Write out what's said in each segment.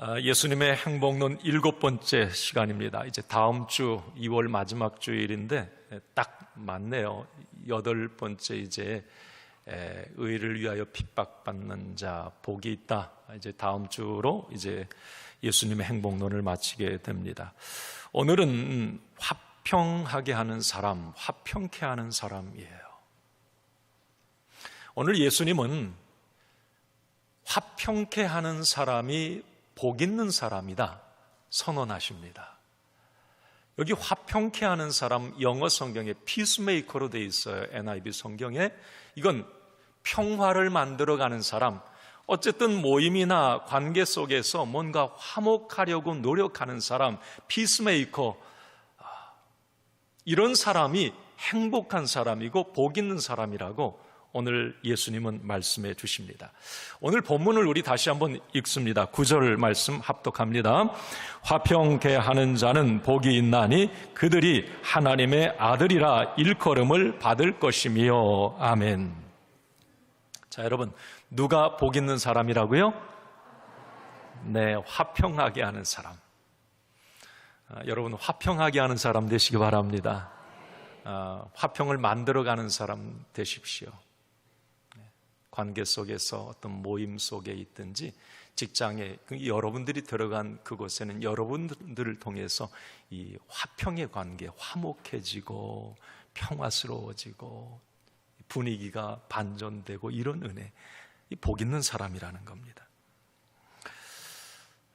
예수님의 행복론 7번째 시간입니다. 이제 다음 주 2월 마지막 주일인데 딱 맞네요. 8번째 이제 의를 위하여 핍박받는 자 복이 있다. 이제 다음 주로 이제 예수님의 행복론을 마치게 됩니다. 오늘은 화평하게 하는 사람, 화평케 하는 사람이에요. 오늘 예수님은 화평케 하는 사람이 복 있는 사람이다 선언하십니다. 여기 화평케 하는 사람, 영어 성경에 피스메이커로 되어 있어요. NIV 성경에. 이건 평화를 만들어가는 사람, 어쨌든 모임이나 관계 속에서 뭔가 화목하려고 노력하는 사람, 피스메이커, 이런 사람이 행복한 사람이고 복 있는 사람이라고 오늘 예수님은 말씀해 주십니다. 오늘 본문을 우리 다시 한번 읽습니다. 9절 말씀 합독합니다. 화평케 하는 자는 복이 있나니 그들이 하나님의 아들이라 일컬음을 받을 것이며. 아멘. 자, 여러분, 누가 복 있는 사람이라고요? 네, 화평하게 하는 사람. 여러분, 화평하게 하는 사람 되시기 바랍니다. 화평을 만들어가는 사람 되십시오. 관계 속에서 어떤 모임 속에 있든지 직장에 여러분들이 들어간 그곳에는 여러분들을 통해서 이 화평의 관계, 화목해지고 평화스러워지고 분위기가 반전되고 이런 은혜, 이 복 있는 사람이라는 겁니다.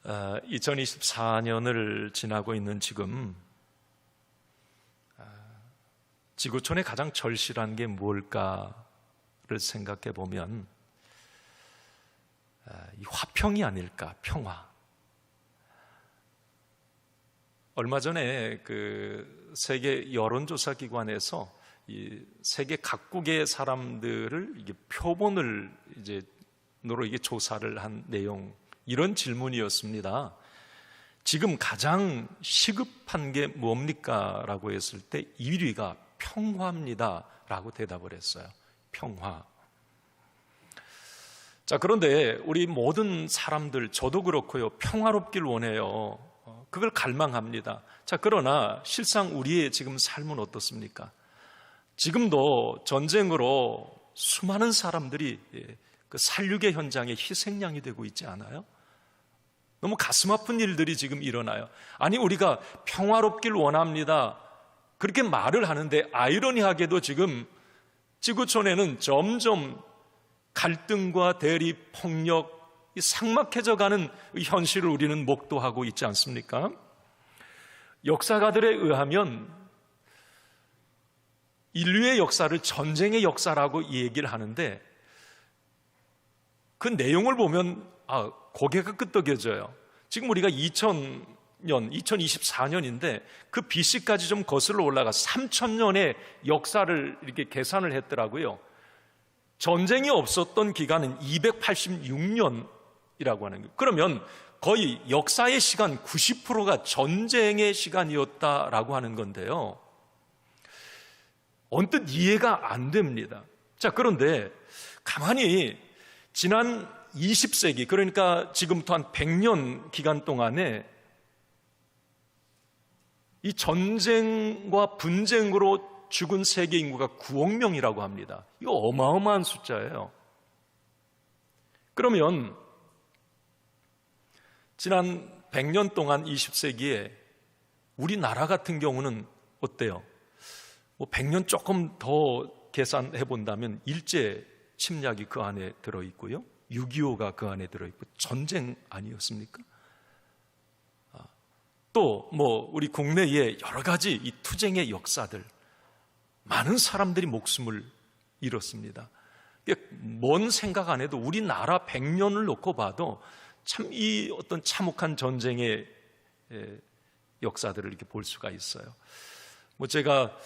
2024년을 지나고 있는 지금 지구촌의 가장 절실한 게 뭘까를 생각해 보면 이 화평이 아닐까, 평화. 얼마 전에 그 세계 여론조사 기관에서 이 세계 각국의 사람들을 이게 표본을 이제 이게 조사를 한 내용, 이런 질문이었습니다. 지금 가장 시급한 게 뭡니까? 라고 했을 때 1위가 평화입니다 라고 대답을 했어요. 평화. 자, 그런데 우리 모든 사람들, 저도 그렇고요, 평화롭길 원해요. 그걸 갈망합니다. 자, 그러나 실상 우리의 지금 삶은 어떻습니까? 지금도 전쟁으로 수많은 사람들이 그 살육의 현장에 희생양이 되고 있지 않아요? 너무 가슴 아픈 일들이 지금 일어나요. 아니, 우리가 평화롭길 원합니다, 그렇게 말을 하는데 아이러니하게도 지금 지구촌에는 점점 갈등과 대립, 폭력, 삭막해져 가는 현실을 우리는 목도하고 있지 않습니까? 역사가들에 의하면 인류의 역사를 전쟁의 역사라고 얘기를 하는데 그 내용을 보면 고개가 끄덕여져요. 지금 우리가 2024년인데 그 BC까지 좀 거슬러 올라가 3000년의 역사를 이렇게 계산을 했더라고요. 전쟁이 없었던 기간은 286년이라고 하는 거예요. 그러면 거의 역사의 시간 90%가 전쟁의 시간이었다라고 하는 건데요. 언뜻 이해가 안 됩니다. 자, 그런데 가만히 지난 20세기, 그러니까 지금부터 한 100년 기간 동안에 이 전쟁과 분쟁으로 죽은 세계 인구가 9억 명이라고 합니다. 이거 어마어마한 숫자예요. 그러면 지난 100년 동안 20세기에 우리나라 같은 경우는 어때요? 100년 조금 더 계산해 본다면 일제 침략이 그 안에 들어있고요, 6.25가 그 안에 들어있고 전쟁 아니었습니까? 또 우리 국내에 여러 가지 이 투쟁의 역사들, 많은 사람들이 목숨을 잃었습니다. 뭔 생각 안 해도 우리나라 100년을 놓고 봐도 참 이 어떤 참혹한 전쟁의 역사들을 이렇게 볼 수가 있어요. 제가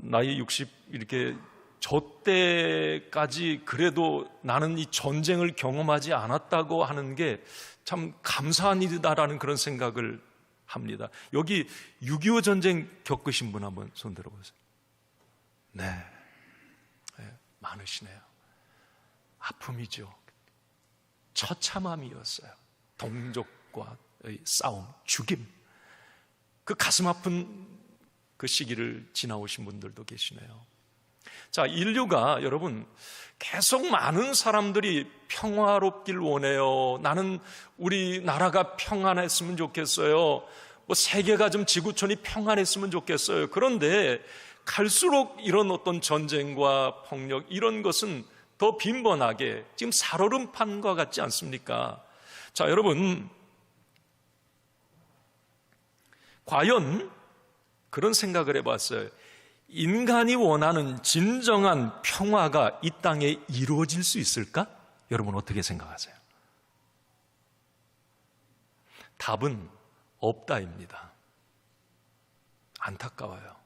나이 60 이렇게 저 때까지 그래도 나는 이 전쟁을 경험하지 않았다고 하는 게 참 감사한 일이다라는 그런 생각을 합니다. 여기 6.25 전쟁 겪으신 분 한번 손 들어보세요. 네, 많으시네요. 아픔이죠. 처참함이었어요. 동족과의 싸움, 죽임, 그 가슴 아픈 그 시기를 지나오신 분들도 계시네요. 자, 인류가 여러분 계속 많은 사람들이 평화롭길 원해요. 나는 우리나라가 평안했으면 좋겠어요. 세계가 좀 지구촌이 평안했으면 좋겠어요. 그런데 갈수록 이런 어떤 전쟁과 폭력 이런 것은 더 빈번하게 지금 살얼음판과 같지 않습니까? 자, 여러분, 과연 그런 생각을 해봤어요. 인간이 원하는 진정한 평화가 이 땅에 이루어질 수 있을까? 여러분 어떻게 생각하세요? 답은 없다입니다. 안타까워요.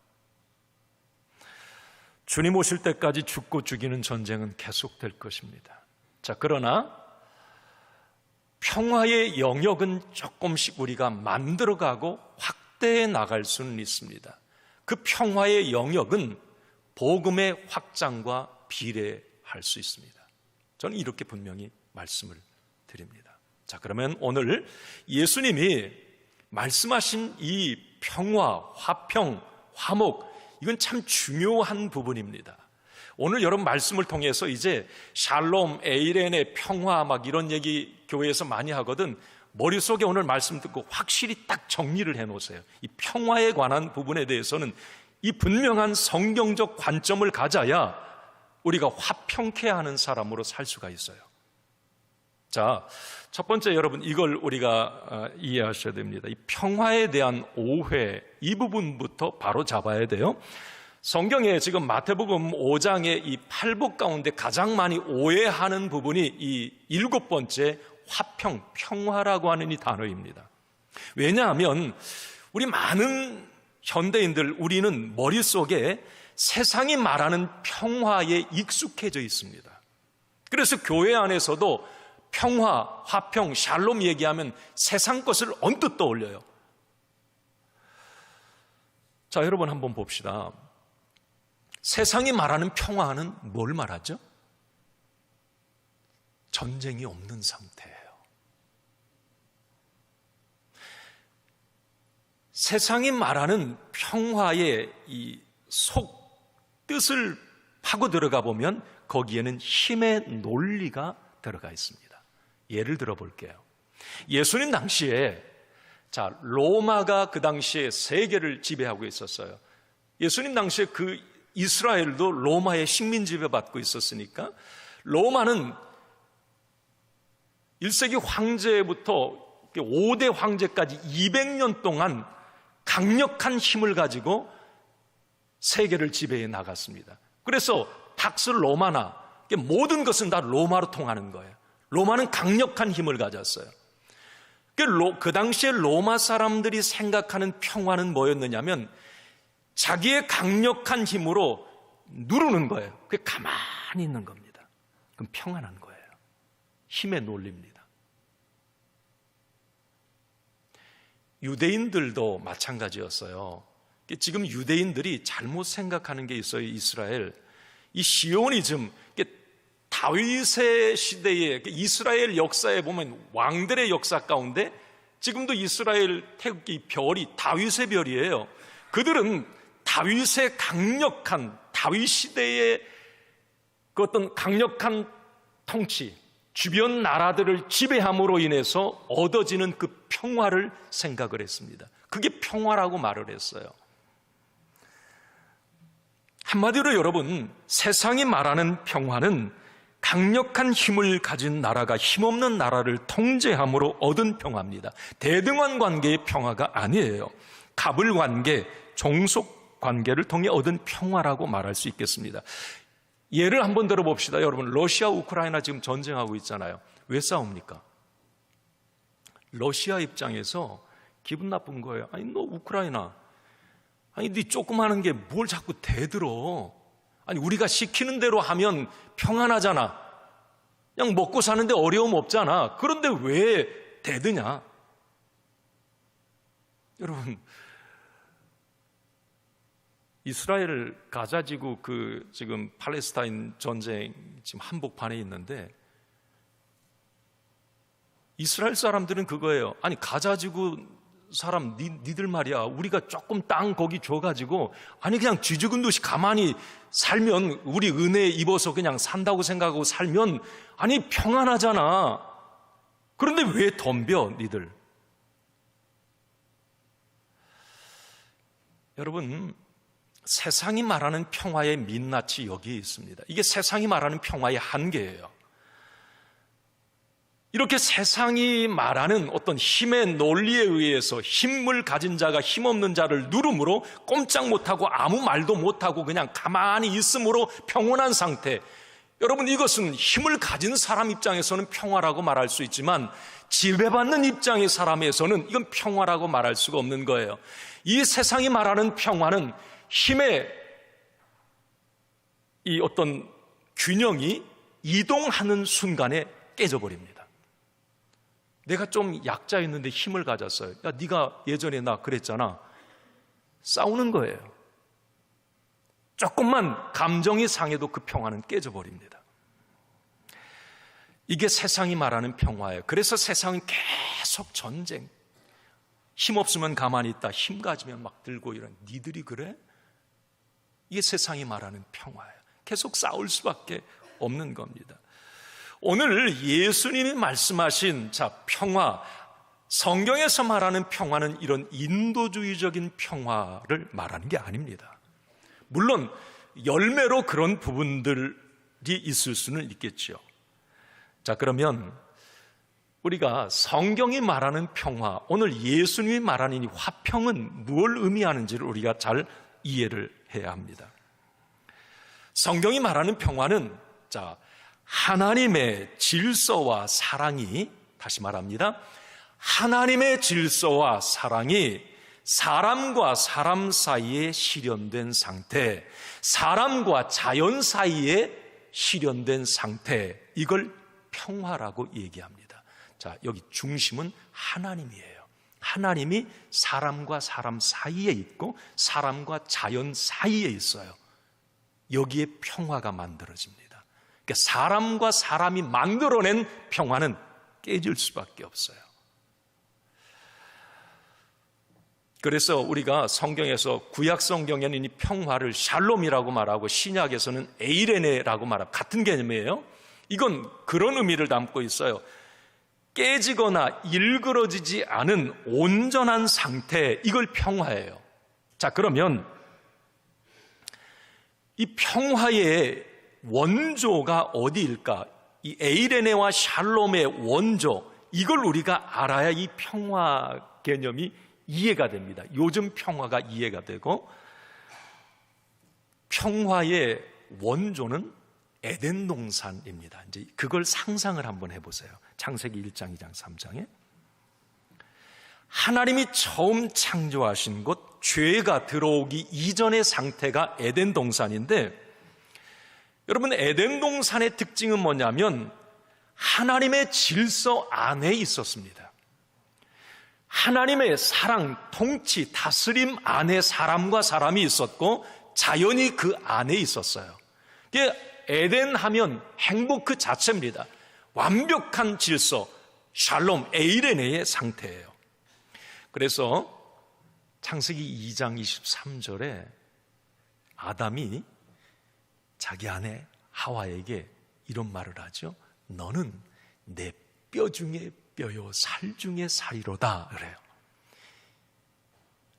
주님 오실 때까지 죽고 죽이는 전쟁은 계속될 것입니다. 자, 그러나 평화의 영역은 조금씩 우리가 만들어가고 확대해 나갈 수는 있습니다. 그 평화의 영역은 복음의 확장과 비례할 수 있습니다. 저는 이렇게 분명히 말씀을 드립니다. 자, 그러면 오늘 예수님이 말씀하신 이 평화, 화평, 화목, 이건 참 중요한 부분입니다. 오늘 여러분 말씀을 통해서 이제 샬롬, 에이렌의 평화 막 이런 얘기 교회에서 많이 하거든. 머릿속에 오늘 말씀 듣고 확실히 딱 정리를 해놓으세요. 이 평화에 관한 부분에 대해서는 이 분명한 성경적 관점을 가져야 우리가 화평케 하는 사람으로 살 수가 있어요. 자, 첫 번째 여러분 이걸 우리가 이해하셔야 됩니다. 이 평화에 대한 오해, 이 부분부터 바로 잡아야 돼요. 성경에 지금 마태복음 5장의 이 팔복 가운데 가장 많이 오해하는 부분이 이 7번째 화평, 평화라고 하는 이 단어입니다. 왜냐하면 우리 많은 현대인들, 우리는 머릿속에 세상이 말하는 평화에 익숙해져 있습니다. 그래서 교회 안에서도 평화, 화평, 샬롬 얘기하면 세상 것을 언뜻 떠올려요. 자, 여러분 한번 봅시다. 세상이 말하는 평화는 뭘 말하죠? 전쟁이 없는 상태예요. 세상이 말하는 평화의 이 속 뜻을 파고 들어가 보면 거기에는 힘의 논리가 들어가 있습니다. 예를 들어 볼게요. 예수님 당시에 로마가 그 당시에 세계를 지배하고 있었어요. 예수님 당시에 그 이스라엘도 로마의 식민 지배받고 있었으니까 로마는 1세기 황제부터 5대 황제까지 200년 동안 강력한 힘을 가지고 세계를 지배해 나갔습니다. 그래서 팍스 로마나 모든 것은 다 로마로 통하는 거예요. 로마는 강력한 힘을 가졌어요. 그 당시에 로마 사람들이 생각하는 평화는 뭐였느냐면 자기의 강력한 힘으로 누르는 거예요. 그게 가만히 있는 겁니다. 그럼 평안한 거예요. 힘의 논리입니다. 유대인들도 마찬가지였어요. 지금 유대인들이 잘못 생각하는 게 있어요. 이스라엘, 이 시오니즘, 다윗의 시대에 이스라엘 역사에 보면 왕들의 역사 가운데 지금도 이스라엘 태극기 별이 다윗의 별이에요. 그들은 다윗의 강력한 다윗 시대의 그 어떤 강력한 통치, 주변 나라들을 지배함으로 인해서 얻어지는 그 평화를 생각을 했습니다. 그게 평화라고 말을 했어요. 한마디로 여러분, 세상이 말하는 평화는 강력한 힘을 가진 나라가 힘없는 나라를 통제함으로 얻은 평화입니다. 대등한 관계의 평화가 아니에요. 갑을 관계, 종속 관계를 통해 얻은 평화라고 말할 수 있겠습니다. 예를 한번 들어봅시다. 여러분, 러시아, 우크라이나 지금 전쟁하고 있잖아요. 왜 싸웁니까? 러시아 입장에서 기분 나쁜 거예요. 아니, 너 우크라이나, 아니, 네 조그마한 게 뭘 자꾸 대들어. 아니, 우리가 시키는 대로 하면 평안하잖아. 그냥 먹고 사는데 어려움 없잖아. 그런데 왜 대드냐? 여러분, 이스라엘 가자지구 지금 팔레스타인 전쟁 지금 한복판에 있는데 이스라엘 사람들은 그거예요. 아니 가자지구 사람 니들 말이야, 우리가 조금 땅 거기 줘가지고 아니 그냥 쥐죽은 듯이 가만히 살면, 우리 은혜 입어서 그냥 산다고 생각하고 살면 아니 평안하잖아. 그런데 왜 덤벼 니들? 여러분, 세상이 말하는 평화의 민낯이 여기에 있습니다. 이게 세상이 말하는 평화의 한계예요. 이렇게 세상이 말하는 어떤 힘의 논리에 의해서 힘을 가진 자가 힘없는 자를 누름으로 꼼짝 못하고 아무 말도 못하고 그냥 가만히 있음으로 평온한 상태, 여러분, 이것은 힘을 가진 사람 입장에서는 평화라고 말할 수 있지만 지배받는 입장의 사람에서는 이건 평화라고 말할 수가 없는 거예요. 이 세상이 말하는 평화는 힘의 이 어떤 균형이 이동하는 순간에 깨져버립니다. 내가 좀 약자였는데 힘을 가졌어요. 야, 네가 예전에 나 그랬잖아. 싸우는 거예요. 조금만 감정이 상해도 그 평화는 깨져버립니다. 이게 세상이 말하는 평화예요. 그래서 세상은 계속 전쟁. 힘 없으면 가만히 있다, 힘 가지면 막 들고 이런, 니들이 그래? 이게 세상이 말하는 평화예요. 계속 싸울 수밖에 없는 겁니다. 오늘 예수님이 말씀하신 평화, 성경에서 말하는 평화는 이런 인도주의적인 평화를 말하는 게 아닙니다. 물론 열매로 그런 부분들이 있을 수는 있겠죠. 그러면 우리가 성경이 말하는 평화, 오늘 예수님이 말하는 이 화평은 무엇을 의미하는지를 우리가 잘 이해를 해야 합니다. 성경이 말하는 평화는 하나님의 질서와 사랑이, 다시 말합니다, 하나님의 질서와 사랑이 사람과 사람 사이에 실현된 상태, 사람과 자연 사이에 실현된 상태, 이걸 평화라고 얘기합니다. 여기 중심은 하나님이에요. 하나님이 사람과 사람 사이에 있고 사람과 자연 사이에 있어요. 여기에 평화가 만들어집니다. 그러니까 사람과 사람이 만들어낸 평화는 깨질 수밖에 없어요. 그래서 우리가 성경에서, 구약 성경에는 이 평화를 샬롬이라고 말하고 신약에서는 에이레네라고 말하고 같은 개념이에요. 이건 그런 의미를 담고 있어요. 깨지거나 일그러지지 않은 온전한 상태, 이걸 평화예요. 그러면 이 평화의 원조가 어디일까? 이 에이레네와 샬롬의 원조, 이걸 우리가 알아야 이 평화 개념이 이해가 됩니다. 요즘 평화가 이해가 되고, 평화의 원조는 에덴 동산입니다. 이제 그걸 상상을 한번 해보세요. 창세기 1장, 2장, 3장에 하나님이 처음 창조하신 곳, 죄가 들어오기 이전의 상태가 에덴 동산인데, 여러분, 에덴 동산의 특징은 뭐냐면 하나님의 질서 안에 있었습니다. 하나님의 사랑, 통치, 다스림 안에 사람과 사람이 있었고 자연이 그 안에 있었어요. 에덴 하면 행복 그 자체입니다. 완벽한 질서, 샬롬, 에이레네의 상태예요. 그래서 창세기 2장 23절에 아담이 자기 아내 하와에게 이런 말을 하죠. 너는 내 뼈 중에 뼈요 살 중에 살이로다, 그래요.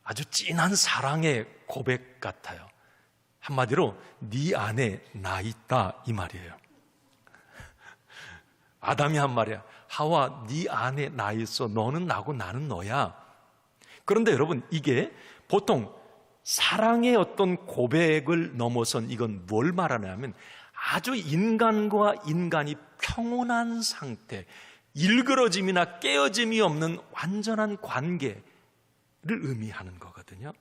아주 진한 사랑의 고백 같아요. 한마디로 네 안에 나 있다, 이 말이에요. 아담이 한 말이야. 하와, 네 안에 나 있어. 너는 나고 나는 너야. 그런데 여러분, 이게 보통 사랑의 어떤 고백을 넘어선, 이건 뭘 말하냐면 아주 인간과 인간이 평온한 상태, 일그러짐이나 깨어짐이 없는 완전한 관계를 의미하는 거거든요.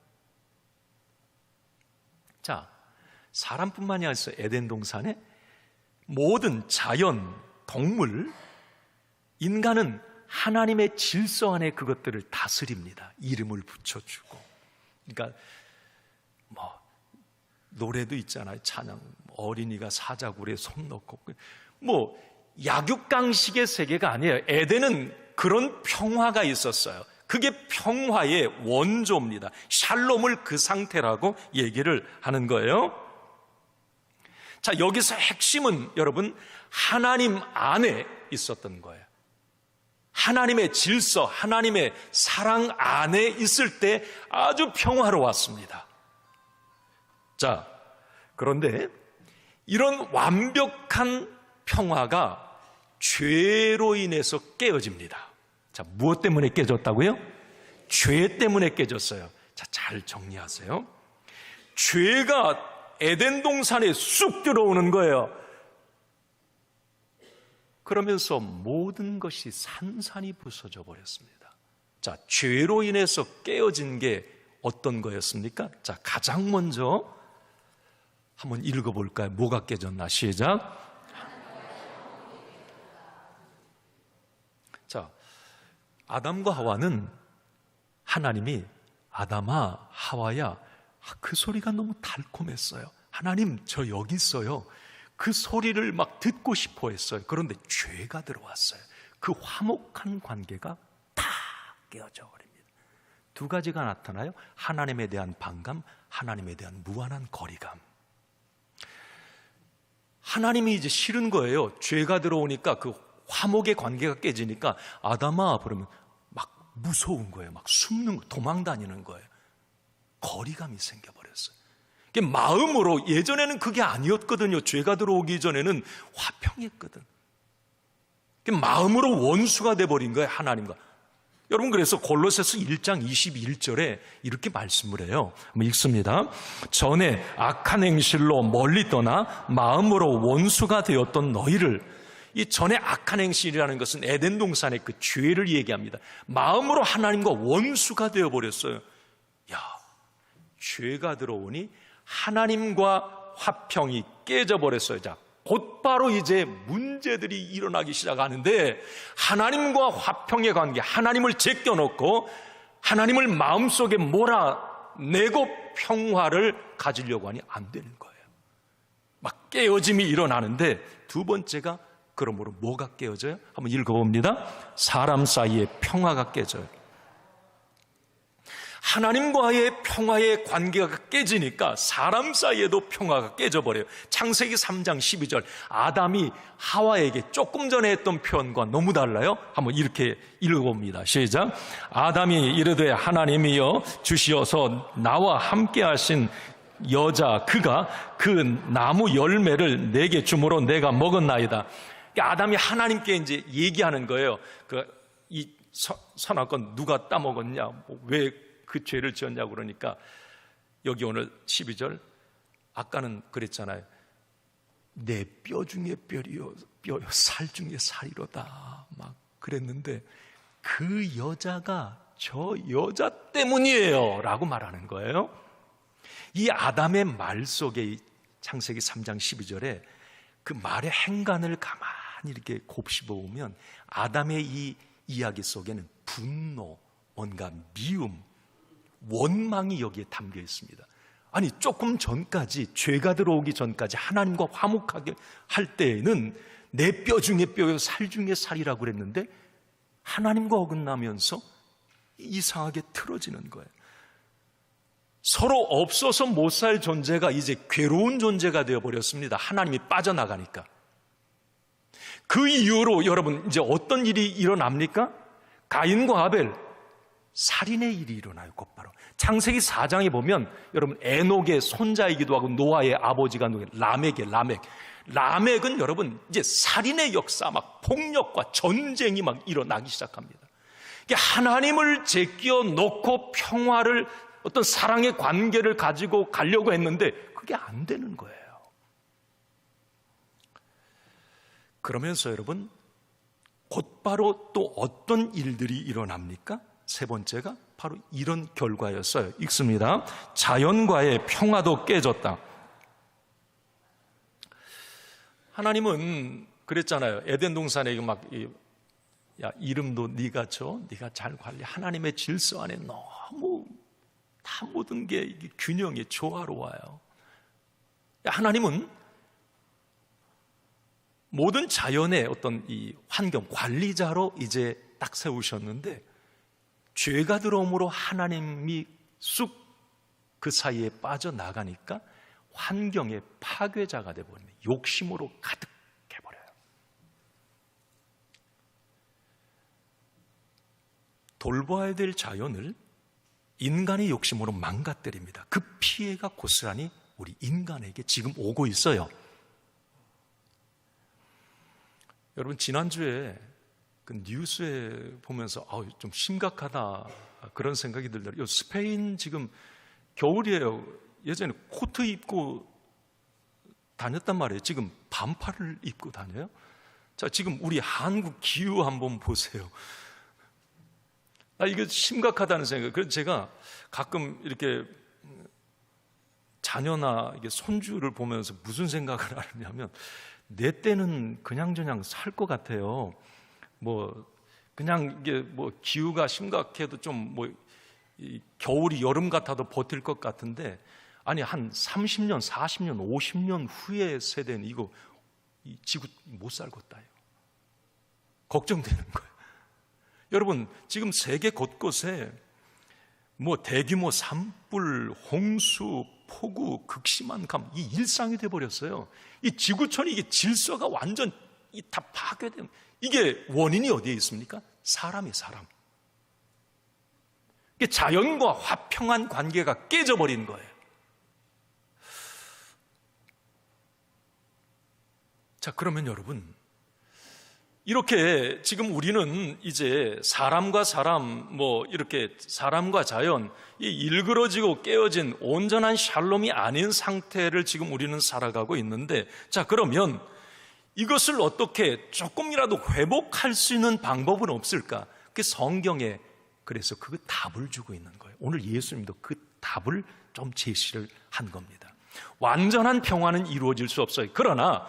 사람뿐만이 아니라 에덴 동산에 모든 자연, 동물, 인간은 하나님의 질서 안에 그것들을 다스립니다. 이름을 붙여주고. 그러니까 노래도 있잖아요. 찬양, 어린이가 사자굴에 손 넣고. 약육강식의 세계가 아니에요. 에덴은 그런 평화가 있었어요. 그게 평화의 원조입니다. 샬롬을 그 상태라고 얘기를 하는 거예요. 자, 여기서 핵심은 여러분 하나님 안에 있었던 거예요. 하나님의 질서, 하나님의 사랑 안에 있을 때 아주 평화로웠습니다. 자, 그런데 이런 완벽한 평화가 죄로 인해서 깨어집니다. 자, 무엇 때문에 깨졌다고요? 죄 때문에 깨졌어요. 자, 잘 정리하세요. 죄가 에덴 동산에 쑥 들어오는 거예요. 그러면서 모든 것이 산산이 부서져 버렸습니다. 자, 죄로 인해서 깨어진 게 어떤 거였습니까? 자, 가장 먼저 한번 읽어볼까요? 뭐가 깨졌나? 시작. 자, 아담과 하와는 하나님이 아담아, 하와야, 그 소리가 너무 달콤했어요. 하나님, 저 여기 있어요. 그 소리를 막 듣고 싶어 했어요. 그런데 죄가 들어왔어요. 그 화목한 관계가 다 깨어져 버립니다. 두 가지가 나타나요. 하나님에 대한 반감, 하나님에 대한 무한한 거리감. 하나님이 이제 싫은 거예요. 죄가 들어오니까 그 화목의 관계가 깨지니까 아담아 그러면 막 무서운 거예요. 막 숨는 거, 도망 다니는 거예요. 거리감이 생겨버렸어요. 마음으로, 예전에는 그게 아니었거든요. 죄가 들어오기 전에는 화평했거든. 마음으로 원수가 돼버린 거예요, 하나님과. 여러분, 그래서 골로새서 1장 21절에 이렇게 말씀을 해요. 한번 읽습니다. 전에 악한 행실로 멀리 떠나 마음으로 원수가 되었던 너희를, 이 전에 악한 행실이라는 것은 에덴 동산의 그 죄를 얘기합니다. 마음으로 하나님과 원수가 되어버렸어요. 야, 죄가 들어오니 하나님과 화평이 깨져버렸어요. 자, 곧바로 이제 문제들이 일어나기 시작하는데, 하나님과 화평의 관계, 하나님을 제껴놓고 하나님을 마음속에 몰아내고 평화를 가지려고 하니 안 되는 거예요. 막 깨어짐이 일어나는데, 두 번째가 그러므로 뭐가 깨어져요? 한번 읽어봅니다. 사람 사이에 평화가 깨져요. 하나님과의 평화의 관계가 깨지니까 사람 사이에도 평화가 깨져버려요. 창세기 3장 12절, 아담이 하와에게 조금 전에 했던 표현과 너무 달라요. 한번 이렇게 읽어봅니다. 시작. 아담이 이르되 하나님이여 주시어서 나와 함께 하신 여자 그가 그 나무 열매를 내게 주므로 내가 먹었나이다. 아담이 하나님께 이제 얘기하는 거예요. 이 선악권 누가 따먹었냐? 왜 그 죄를 지었냐고 그러니까, 여기 오늘 12절, 아까는 그랬잖아요. 내 뼈 중에 뼈요 살 중에 살이로다 막 그랬는데, 그 여자가 저 여자 때문이에요 라고 말하는 거예요. 이 아담의 말 속에 창세기 3장 12절에 그 말의 행간을 가만히 이렇게 곱씹어 보면 아담의 이 이야기 속에는 분노, 뭔가 미움, 원망이 여기에 담겨 있습니다. 아니, 조금 전까지, 죄가 들어오기 전까지 하나님과 화목하게 할 때에는 내 뼈 중에 뼈요 살 중에 살이라고 그랬는데, 하나님과 어긋나면서 이상하게 틀어지는 거예요. 서로 없어서 못 살 존재가 이제 괴로운 존재가 되어버렸습니다. 하나님이 빠져나가니까. 그 이후로 여러분, 이제 어떤 일이 일어납니까? 가인과 아벨, 살인의 일이 일어나요. 곧바로 창세기 4장에 보면 여러분, 에녹의 손자이기도 하고 노아의 아버지가 라멕은 여러분 이제 살인의 역사, 막 폭력과 전쟁이 막 일어나기 시작합니다. 하나님을 제끼어 놓고 평화를, 어떤 사랑의 관계를 가지고 가려고 했는데 그게 안 되는 거예요. 그러면서 여러분, 곧바로 또 어떤 일들이 일어납니까? 세 번째가 바로 이런 결과였어요. 읽습니다. 자연과의 평화도 깨졌다. 하나님은 그랬잖아요. 에덴 동산에 막, 야, 이름도 네가 줘, 네가 잘 관리. 하나님의 질서 안에 너무 다 모든 게 균형이 조화로워요. 하나님은 모든 자연의 어떤 이 환경 관리자로 이제 딱 세우셨는데 죄가 들어옴으로 하나님이 쑥 그 사이에 빠져나가니까 환경의 파괴자가 되어버리네. 욕심으로 가득해버려요. 돌봐야 될 자연을 인간의 욕심으로 망가뜨립니다. 그 피해가 고스란히 우리 인간에게 지금 오고 있어요. 여러분, 지난주에 그 뉴스에 보면서 좀 심각하다 그런 생각이 들더라고요. 스페인 지금 겨울이에요. 예전에 코트 입고 다녔단 말이에요. 지금 반팔을 입고 다녀요. 자, 지금 우리 한국 기후 한번 보세요. 이게 심각하다는 생각. 그래서 제가 가끔 이렇게 자녀나 이게 손주를 보면서 무슨 생각을 하냐면, 내 때는 그냥저냥 살 것 같아요. 그냥 이게 기후가 심각해도 좀 겨울이 여름 같아도 버틸 것 같은데, 아니, 한 30년, 40년, 50년 후의 세대는 이 지구 못 살겠다요. 걱정되는 거예요. 여러분, 지금 세계 곳곳에 대규모 산불, 홍수, 폭우, 극심한 감, 이 일상이 돼버렸어요. 이 지구촌이 이게 질서가 완전 다 파괴된, 이게 원인이 어디에 있습니까? 사람이 사람. 이게 자연과 화평한 관계가 깨져버린 거예요. 자, 그러면 여러분, 이렇게 지금 우리는 이제 사람과 사람, 이렇게 사람과 자연, 이 일그러지고 깨어진 온전한 샬롬이 아닌 상태를 지금 우리는 살아가고 있는데, 자, 그러면 이것을 어떻게 조금이라도 회복할 수 있는 방법은 없을까? 그게 성경에 그래서 그 답을 주고 있는 거예요. 오늘 예수님도 그 답을 좀 제시를 한 겁니다. 완전한 평화는 이루어질 수 없어요. 그러나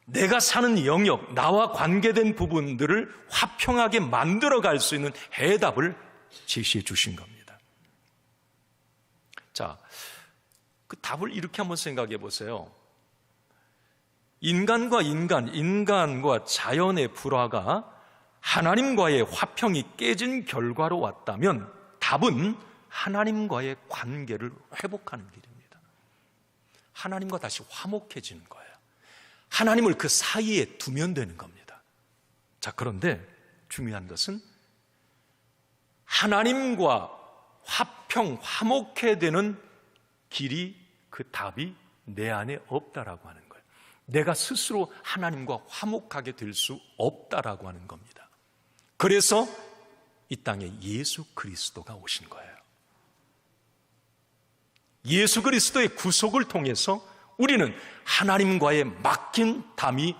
내가 사는 영역, 나와 관계된 부분들을 화평하게 만들어갈 수 있는 해답을 제시해 주신 겁니다. 자, 그 답을 이렇게 한번 생각해 보세요. 인간과 자연의 불화가 하나님과의 화평이 깨진 결과로 왔다면 답은 하나님과의 관계를 회복하는 길입니다. 하나님과 다시 화목해지는 거예요. 하나님을 그 사이에 두면 되는 겁니다. 자, 그런데 중요한 것은 하나님과 화목해야 되는 길이, 그 답이 내 안에 없다라고 하는 거예요. 내가 스스로 하나님과 화목하게 될 수 없다라고 하는 겁니다. 그래서 이 땅에 예수 그리스도가 오신 거예요. 예수 그리스도의 구속을 통해서 우리는 하나님과의 막힌 담이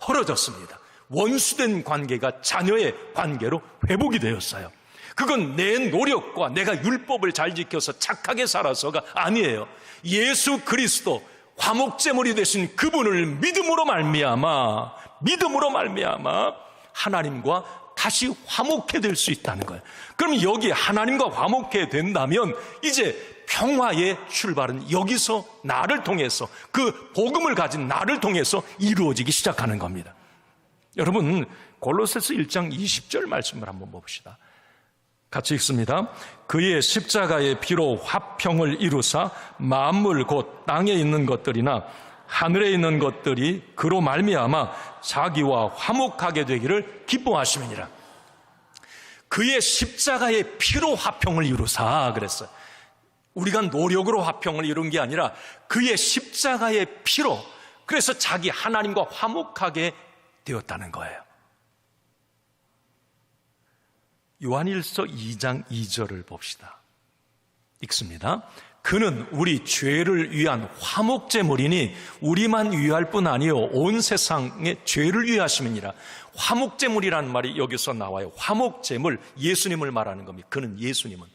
헐어졌습니다. 원수된 관계가 자녀의 관계로 회복이 되었어요. 그건 내 노력과 내가 율법을 잘 지켜서 착하게 살아서가 아니에요. 예수 그리스도 화목제물이 되신 그분을 믿음으로 말미암아 하나님과 다시 화목해 될 수 있다는 거예요. 그럼 여기 하나님과 화목해 된다면 이제 평화의 출발은 여기서 나를 통해서, 그 복음을 가진 나를 통해서 이루어지기 시작하는 겁니다. 여러분, 골로새서 1장 20절 말씀을 한번 봅시다. 같이 읽습니다. 그의 십자가의 피로 화평을 이루사 만물 곧 땅에 있는 것들이나 하늘에 있는 것들이 그로 말미암아 자기와 화목하게 되기를 기뻐하심이니라. 그의 십자가의 피로 화평을 이루사 그랬어요. 우리가 노력으로 화평을 이룬 게 아니라 그의 십자가의 피로, 그래서 자기 하나님과 화목하게 되었다는 거예요. 요한일서 2장 2절을 봅시다. 읽습니다. 그는 우리 죄를 위한 화목제물이니 우리만 위할 뿐 아니요 온 세상의 죄를 위하심이니라. 화목제물이라는 말이 여기서 나와요. 화목제물, 예수님을 말하는 겁니다. 그는 예수님은.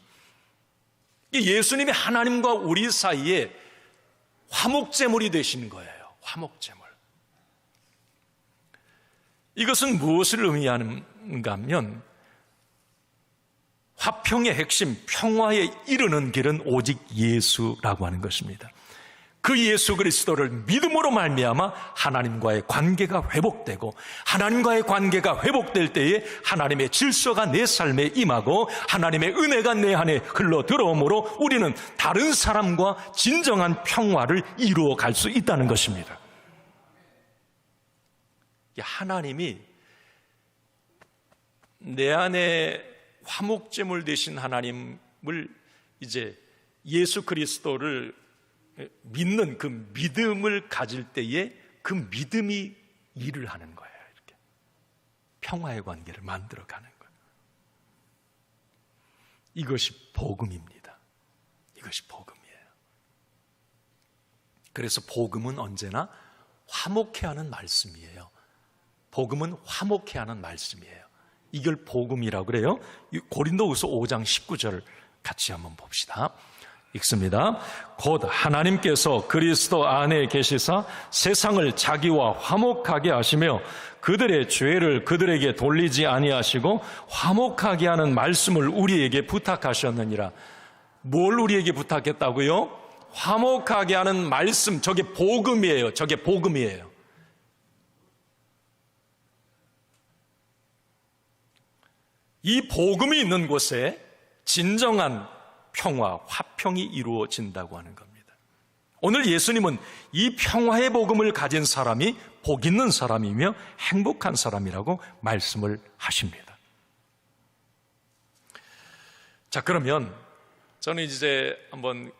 예수님이 하나님과 우리 사이에 화목제물이 되신 거예요. 화목제물. 이것은 무엇을 의미하는가 하면 화평의 핵심, 평화에 이르는 길은 오직 예수라고 하는 것입니다. 그 예수 그리스도를 믿음으로 말미암아 하나님과의 관계가 회복되고, 하나님과의 관계가 회복될 때에 하나님의 질서가 내 삶에 임하고 하나님의 은혜가 내 안에 흘러 들어오므로 우리는 다른 사람과 진정한 평화를 이루어 갈 수 있다는 것입니다. 하나님이 내 안에 화목제물 되신 하나님을 이제 예수 그리스도를 믿는 그 믿음을 가질 때에 그 믿음이 일을 하는 거예요. 이렇게 평화의 관계를 만들어가는 거예요. 이것이 복음입니다. 이것이 복음이에요. 그래서 복음은 언제나 화목해 하는 말씀이에요. 복음은 화목해 하는 말씀이에요. 이걸 복음이라고 그래요. 고린도후서 5장 19절 같이 한번 봅시다. 읽습니다. 곧 하나님께서 그리스도 안에 계시사 세상을 자기와 화목하게 하시며 그들의 죄를 그들에게 돌리지 아니하시고 화목하게 하는 말씀을 우리에게 부탁하셨느니라. 뭘 우리에게 부탁했다고요? 화목하게 하는 말씀. 저게 복음이에요. 저게 복음이에요. 이 복음이 있는 곳에 진정한 평화, 화평이 이루어진다고 하는 겁니다. 오늘 예수님은 이 평화의 복음을 가진 사람이 복 있는 사람이며 행복한 사람이라고 말씀을 하십니다. 자, 그러면 저는 이제 한번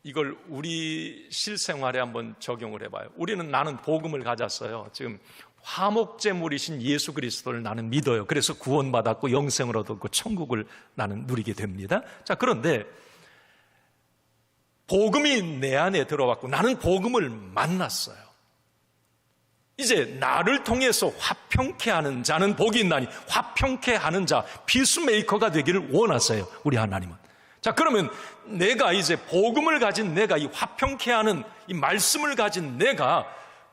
이걸 우리 실생활에 한번 적용을 해봐요. 나는 복음을 가졌어요. 지금 화목제물이신 예수 그리스도를 나는 믿어요. 그래서 구원받았고 영생을 얻었고 천국을 나는 누리게 됩니다. 자, 그런데 복음이 내 안에 들어왔고 나는 복음을 만났어요. 이제 나를 통해서 화평케 하는 자는 복이 있나니 화평케 하는 자, 피스메이커가 되기를 원하세요. 우리 하나님은. 자, 그러면 내가 이제 복음을 가진 내가, 이 화평케 하는 이 말씀을 가진 내가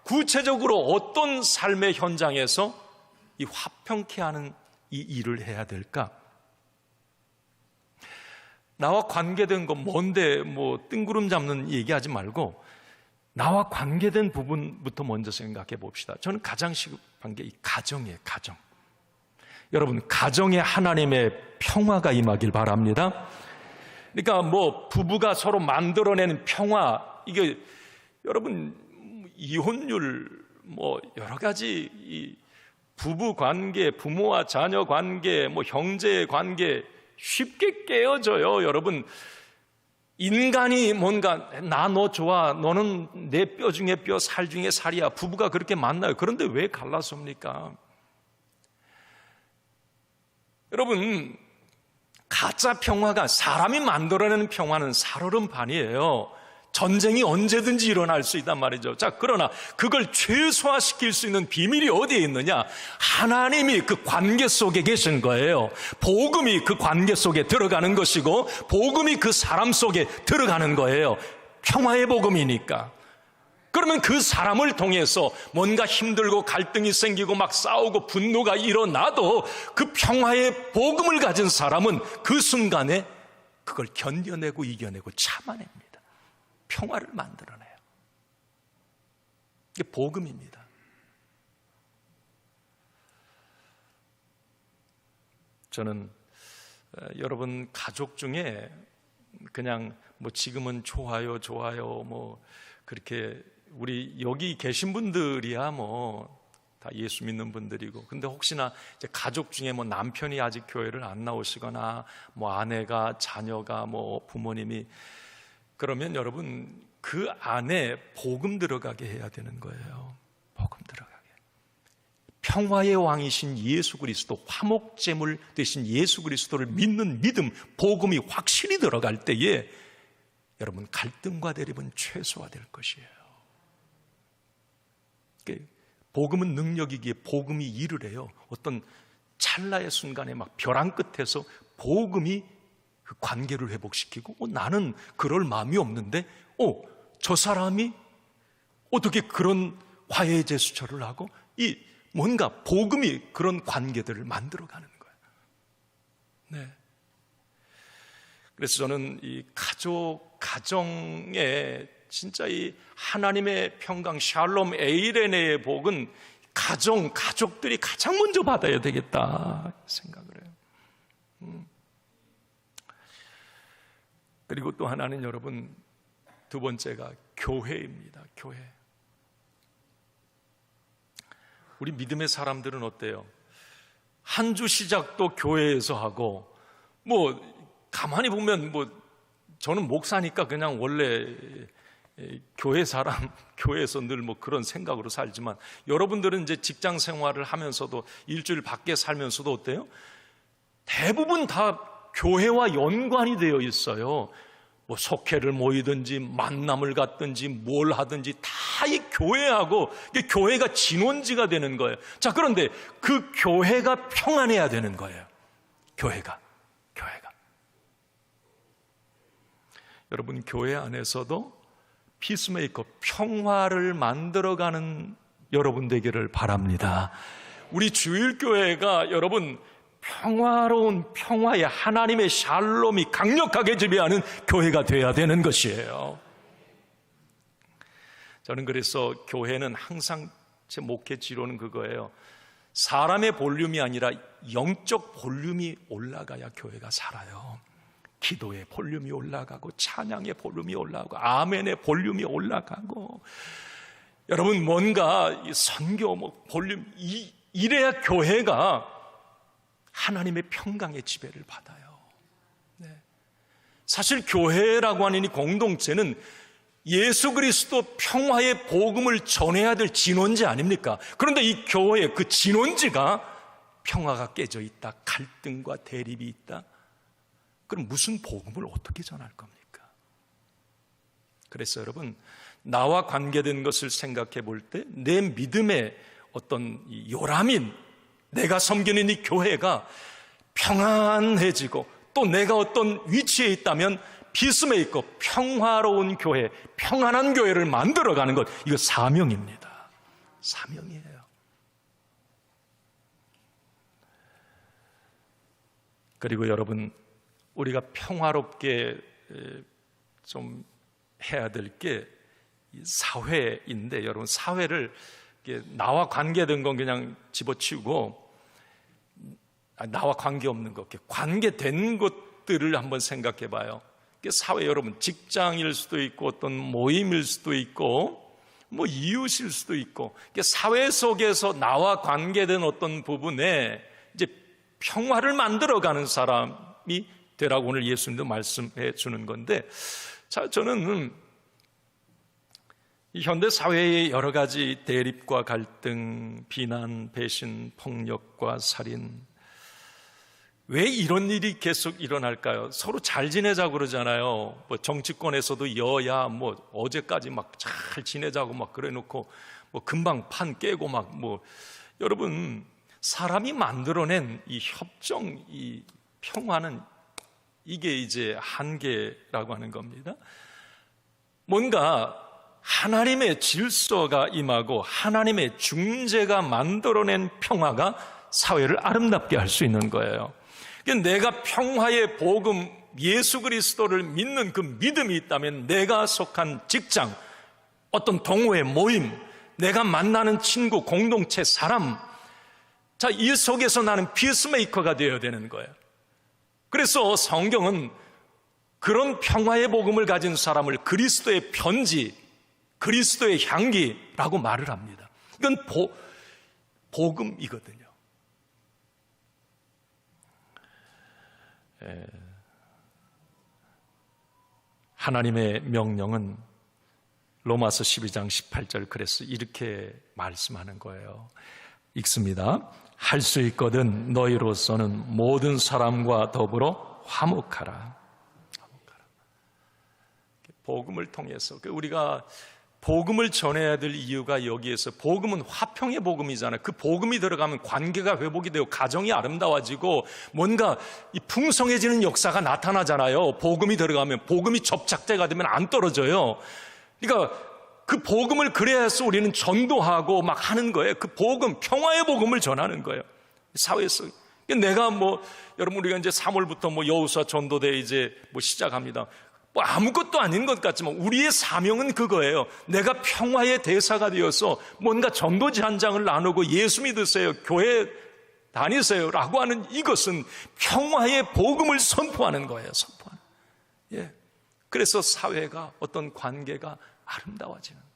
구체적으로 어떤 삶의 현장에서 이 화평케 하는 이 일을 해야 될까? 나와 관계된 건 뭔데 뭐 뜬구름 잡는 얘기하지 말고 나와 관계된 부분부터 먼저 생각해 봅시다. 저는 가장 시급한 게 이 가정이에요. 가정. 여러분, 가정에 하나님의 평화가 임하길 바랍니다. 그러니까 뭐 부부가 서로 만들어내는 평화, 이게 여러분 이혼율 뭐 여러 가지 이 부부 관계, 부모와 자녀 관계, 뭐 형제 관계 쉽게 깨어져요. 여러분, 인간이 뭔가 나 너 좋아, 너는 내 뼈 중에 뼈, 살 중에 살이야. 부부가 그렇게 만나요. 그런데 왜 갈라섭니까? 여러분, 가짜 평화가, 사람이 만들어내는 평화는 살얼음판이에요. 전쟁이 언제든지 일어날 수 있단 말이죠. 자, 그러나 그걸 최소화시킬 수 있는 비밀이 어디에 있느냐? 하나님이 그 관계 속에 계신 거예요. 복음이 그 관계 속에 들어가는 것이고 복음이 그 사람 속에 들어가는 거예요. 평화의 복음이니까. 그러면 그 사람을 통해서 뭔가 힘들고 갈등이 생기고 막 싸우고 분노가 일어나도 그 평화의 복음을 가진 사람은 그 순간에 그걸 견뎌내고 이겨내고 참아냅니다. 평화를 만들어내요. 이게 복음입니다. 저는 여러분 가족 중에 그냥 뭐 지금은 좋아요 뭐 그렇게 우리 여기 계신 분들이야 뭐 다 예수 믿는 분들이고, 근데 혹시나 이제 가족 중에 뭐 남편이 아직 교회를 안 나오시거나 뭐 아내가, 자녀가, 뭐 부모님이, 그러면 여러분 그 안에 복음 들어가게 해야 되는 거예요. 복음 들어가게. 평화의 왕이신 예수 그리스도, 화목제물 되신 예수 그리스도를 믿는 믿음, 복음이 확실히 들어갈 때에 여러분 갈등과 대립은 최소화될 것이에요. 복음은 능력이기에 복음이 일을 해요. 어떤 찰나의 순간에 막 벼랑 끝에서 복음이 그 관계를 회복시키고, 나는 그럴 마음이 없는데 저 사람이 어떻게 그런 화해의 제스처를 하고, 이 뭔가 복음이 그런 관계들을 만들어가는 거예요. 네. 그래서 저는 이 가정의 진짜 이 하나님의 평강 샬롬 에이레네의 복은 가족들이 가장 먼저 받아야 되겠다 생각을 해요. 그리고 또 하나는 여러분, 두 번째가 교회입니다. 교회. 우리 믿음의 사람들은 어때요? 한 주 시작도 교회에서 하고, 가만히 보면 저는 목사니까 그냥 원래 교회 사람, 교회에서 늘 그런 생각으로 살지만, 여러분들은 이제 직장 생활을 하면서도 일주일 밖에 살면서도 어때요? 대부분 다 교회와 연관이 되어 있어요. 속회를 모이든지 만남을 갖든지 뭘 하든지 다 이 교회하고, 교회가 진원지가 되는 거예요. 자, 그런데 그 교회가 평안해야 되는 거예요. 교회가. 여러분, 교회 안에서도 피스메이커, 평화를 만들어가는 여러분 되기를 바랍니다. 우리 주일교회가 여러분 평화로운 평화의 하나님의 샬롬이 강력하게 지배하는 교회가 되어야 되는 것이에요. 저는 그래서 교회는 항상 제 목회 지로는 그거예요. 사람의 볼륨이 아니라 영적 볼륨이 올라가야 교회가 살아요. 기도의 볼륨이 올라가고, 찬양의 볼륨이 올라가고, 아멘의 볼륨이 올라가고, 여러분 뭔가 선교 볼륨, 이래야 교회가 하나님의 평강의 지배를 받아요. 네. 사실 교회라고 하는 이 공동체는 예수 그리스도 평화의 복음을 전해야 될 진원지 아닙니까? 그런데 이 교회의 그 진원지가 평화가 깨져 있다, 갈등과 대립이 있다. 그럼 무슨 복음을 어떻게 전할 겁니까? 그래서 여러분, 나와 관계된 것을 생각해 볼 때 내 믿음의 어떤 요람인, 내가 섬기는 이 교회가 평안해지고, 또 내가 어떤 위치에 있다면 피스메이커, 평화로운 교회, 평안한 교회를 만들어가는 것, 이거 사명입니다. 사명이에요. 그리고 여러분, 우리가 평화롭게 좀 해야 될 게 사회인데, 여러분, 사회를 나와 관계된 건 그냥 집어치우고, 나와 관계없는 것, 관계된 것들을 한번 생각해 봐요. 사회, 여러분, 직장일 수도 있고, 어떤 모임일 수도 있고, 이웃일 수도 있고, 사회 속에서 나와 관계된 어떤 부분에 이제 평화를 만들어가는 사람이 되라고 오늘 예수님도 말씀해 주는 건데, 자, 저는 이 현대 사회의 여러 가지 대립과 갈등, 비난, 배신, 폭력과 살인, 왜 이런 일이 계속 일어날까요? 서로 잘 지내자고 그러잖아요. 정치권에서도 여야 어제까지 잘 지내자고 그래 놓고 금방 판 깨고 여러분, 사람이 만들어낸 이 협정, 이 평화는 이게 이제 한계라고 하는 겁니다. 뭔가 하나님의 질서가 임하고 하나님의 중재가 만들어낸 평화가 사회를 아름답게 할 수 있는 거예요. 내가 평화의 복음, 예수 그리스도를 믿는 그 믿음이 있다면, 내가 속한 직장, 어떤 동호회 모임, 내가 만나는 친구, 공동체, 사람, 자, 이 속에서 나는 피스메이커가 되어야 되는 거예요. 그래서 성경은 그런 평화의 복음을 가진 사람을 그리스도의 편지, 그리스도의 향기라고 말을 합니다. 이건 복음이거든요. 하나님의 명령은 로마서 12장 18절, 그래서 이렇게 말씀하는 거예요. 읽습니다. 할 수 있거든 너희로서는 모든 사람과 더불어 화목하라. 복음을 통해서, 우리가 복음을 전해야 될 이유가 여기에서, 복음은 화평의 복음이잖아요. 그 복음이 들어가면 관계가 회복이 되고 가정이 아름다워지고 뭔가 이 풍성해지는 역사가 나타나잖아요. 복음이 들어가면, 복음이 접착제가 되면 안 떨어져요. 그러니까 그 복음을 그래야 해서 우리는 전도하고 하는 거예요. 그 복음, 평화의 복음을 전하는 거예요. 사회에서. 내가 여러분, 우리가 이제 3월부터 여호수아 전도대 이제 시작합니다. 뭐 아무것도 아닌 것 같지만 우리의 사명은 그거예요. 내가 평화의 대사가 되어서 뭔가 전도지 한 장을 나누고 예수 믿으세요, 교회 다니세요 라고 하는 이것은 평화의 복음을 선포하는 거예요. 선포하는. 예. 그래서 사회가, 어떤 관계가 아름다워지는 거예요.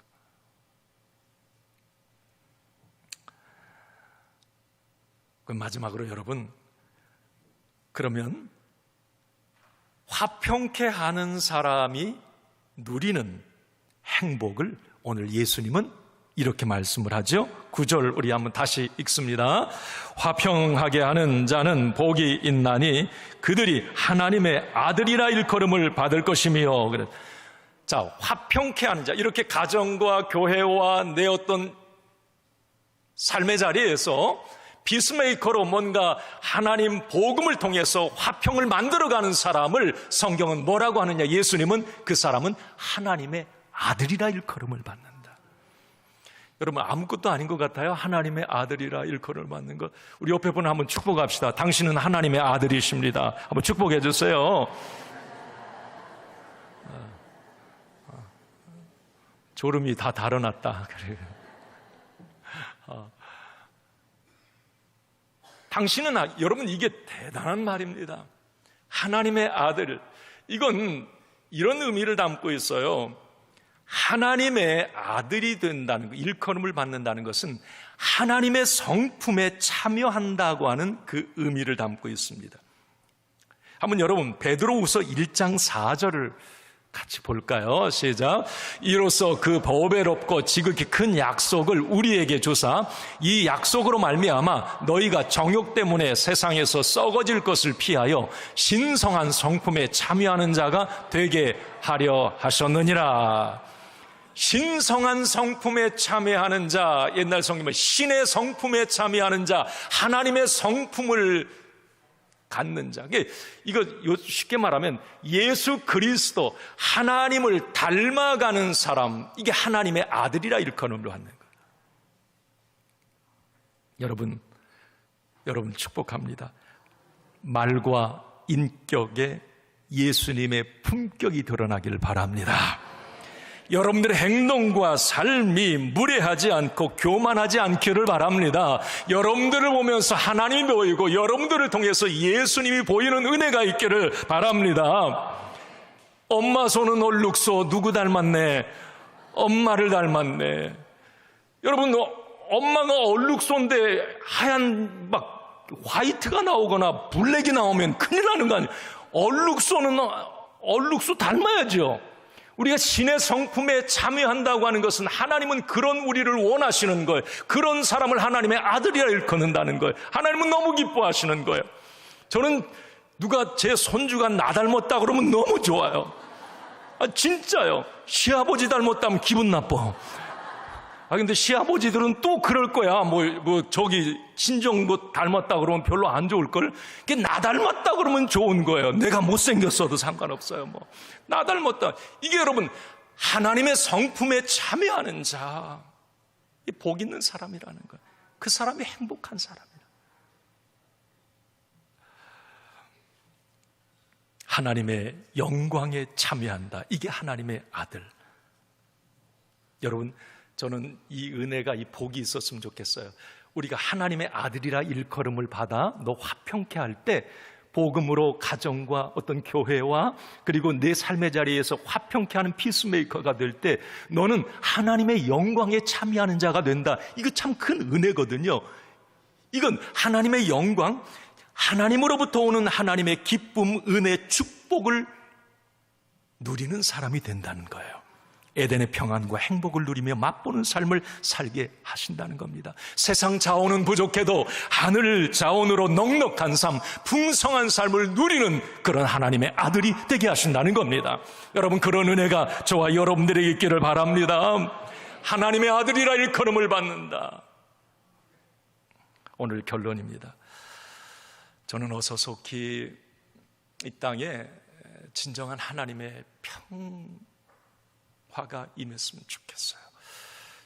그럼 마지막으로 여러분, 그러면 화평케 하는 사람이 누리는 행복을 오늘 예수님은 이렇게 말씀을 하죠. 9절 우리 한번 다시 읽습니다. 화평하게 하는 자는 복이 있나니 그들이 하나님의 아들이라 일컬음을 받을 것이며. 자, 화평케 하는 자, 이렇게 가정과 교회와 내 어떤 삶의 자리에서 피스메이커로 뭔가 하나님 복음을 통해서 화평을 만들어가는 사람을 성경은 뭐라고 하느냐? 예수님은 그 사람은 하나님의 아들이라 일컬음을 받는다. 여러분, 아무것도 아닌 것 같아요? 하나님의 아들이라 일컬음을 받는 것. 우리 옆에 분을 한번 축복합시다. 당신은 하나님의 아들이십니다. 한번 축복해 주세요. 졸음이 다 달아났다. 당신은, 여러분, 이게 대단한 말입니다. 하나님의 아들. 이건 이런 의미를 담고 있어요. 하나님의 아들이 된다는 것, 일컬음을 받는다는 것은 하나님의 성품에 참여한다고 하는 그 의미를 담고 있습니다. 한번 여러분, 베드로후서 1장 4절을 같이 볼까요? 시작. 이로써 그 보배롭고 지극히 큰 약속을 우리에게 주사 이 약속으로 말미암아 너희가 정욕 때문에 세상에서 썩어질 것을 피하여 신성한 성품에 참여하는 자가 되게 하려 하셨느니라. 신성한 성품에 참여하는 자, 옛날 성경은 신의 성품에 참여하는 자, 하나님의 성품을 갖는 자. 이거 쉽게 말하면 예수 그리스도, 하나님을 닮아가는 사람, 이게 하나님의 아들이라 일컬음으로 하는 거예요. 여러분 축복합니다. 말과 인격에 예수님의 품격이 드러나길 바랍니다. 여러분들의 행동과 삶이 무례하지 않고 교만하지 않기를 바랍니다. 여러분들을 보면서 하나님이 보이고 여러분들을 통해서 예수님이 보이는 은혜가 있기를 바랍니다. 엄마 손은 얼룩소, 누구 닮았네? 엄마를 닮았네. 여러분, 엄마가 얼룩소인데 하얀 막 화이트가 나오거나 블랙이 나오면 큰일 나는 거 아니에요? 얼룩소는 얼룩소 닮아야죠. 우리가 신의 성품에 참여한다고 하는 것은 하나님은 그런 우리를 원하시는 거예요. 그런 사람을 하나님의 아들이라 일컫는다는 거예요. 하나님은 너무 기뻐하시는 거예요. 저는 누가 제 손주가 나 닮았다 그러면 너무 좋아요. 진짜요. 시아버지 닮았다면 기분 나빠. 근데 시아버지들은 또 그럴 거야. 저기 친정 닮았다 그러면 별로 안 좋을걸. 나 닮았다 그러면 좋은 거예요. 내가 못생겼어도 상관없어요. 나 닮았다. 이게 여러분, 하나님의 성품에 참여하는 자, 복 있는 사람이라는 거예요. 그 사람이 행복한 사람이라. 하나님의 영광에 참여한다. 이게 하나님의 아들. 여러분, 저는 이 은혜가, 이 복이 있었으면 좋겠어요. 우리가 하나님의 아들이라 일컬음을 받아 너 화평케 할 때 복음으로 가정과 어떤 교회와 그리고 내 삶의 자리에서 화평케 하는 피스메이커가 될 때 너는 하나님의 영광에 참여하는 자가 된다. 이거 참 큰 은혜거든요. 이건 하나님의 영광, 하나님으로부터 오는 하나님의 기쁨, 은혜, 축복을 누리는 사람이 된다는 거예요. 에덴의 평안과 행복을 누리며 맛보는 삶을 살게 하신다는 겁니다. 세상 자원은 부족해도 하늘 자원으로 넉넉한 삶, 풍성한 삶을 누리는 그런 하나님의 아들이 되게 하신다는 겁니다. 여러분, 그런 은혜가 저와 여러분들에게 있기를 바랍니다. 하나님의 아들이라 일컬음을 받는다. 오늘 결론입니다. 저는 어서 속히 이 땅에 진정한 하나님의 화가 임했으면 좋겠어요.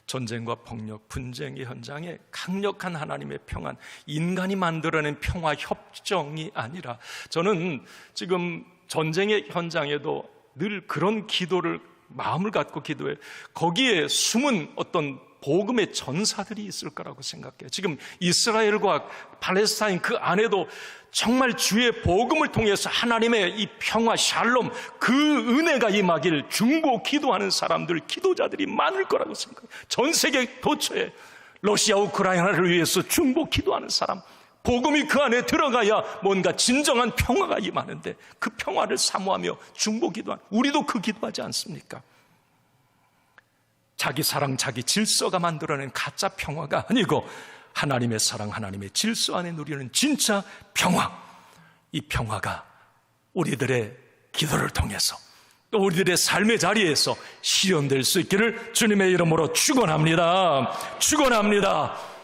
전쟁과 폭력, 분쟁의 현장에 강력한 하나님의 평안, 인간이 만들어낸 평화 협정이 아니라, 저는 지금 전쟁의 현장에도 늘 그런 기도를 마음을 갖고 기도해요. 거기에 숨은 어떤 복음의 전사들이 있을 거라고 생각해요. 지금 이스라엘과 팔레스타인 그 안에도 정말 주의 복음을 통해서 하나님의 이 평화, 샬롬, 그 은혜가 임하기를 중보 기도하는 사람들, 기도자들이 많을 거라고 생각해요. 전 세계 도처에 러시아, 우크라이나를 위해서 중보 기도하는 사람, 복음이 그 안에 들어가야 뭔가 진정한 평화가 임하는데 그 평화를 사모하며 중보 기도하는, 우리도 그 기도하지 않습니까? 자기 사랑, 자기 질서가 만들어낸 가짜 평화가 아니고 하나님의 사랑, 하나님의 질서 안에 누리는 진짜 평화, 이 평화가 우리들의 기도를 통해서 또 우리들의 삶의 자리에서 실현될 수 있기를 주님의 이름으로 축원합니다. 축원합니다.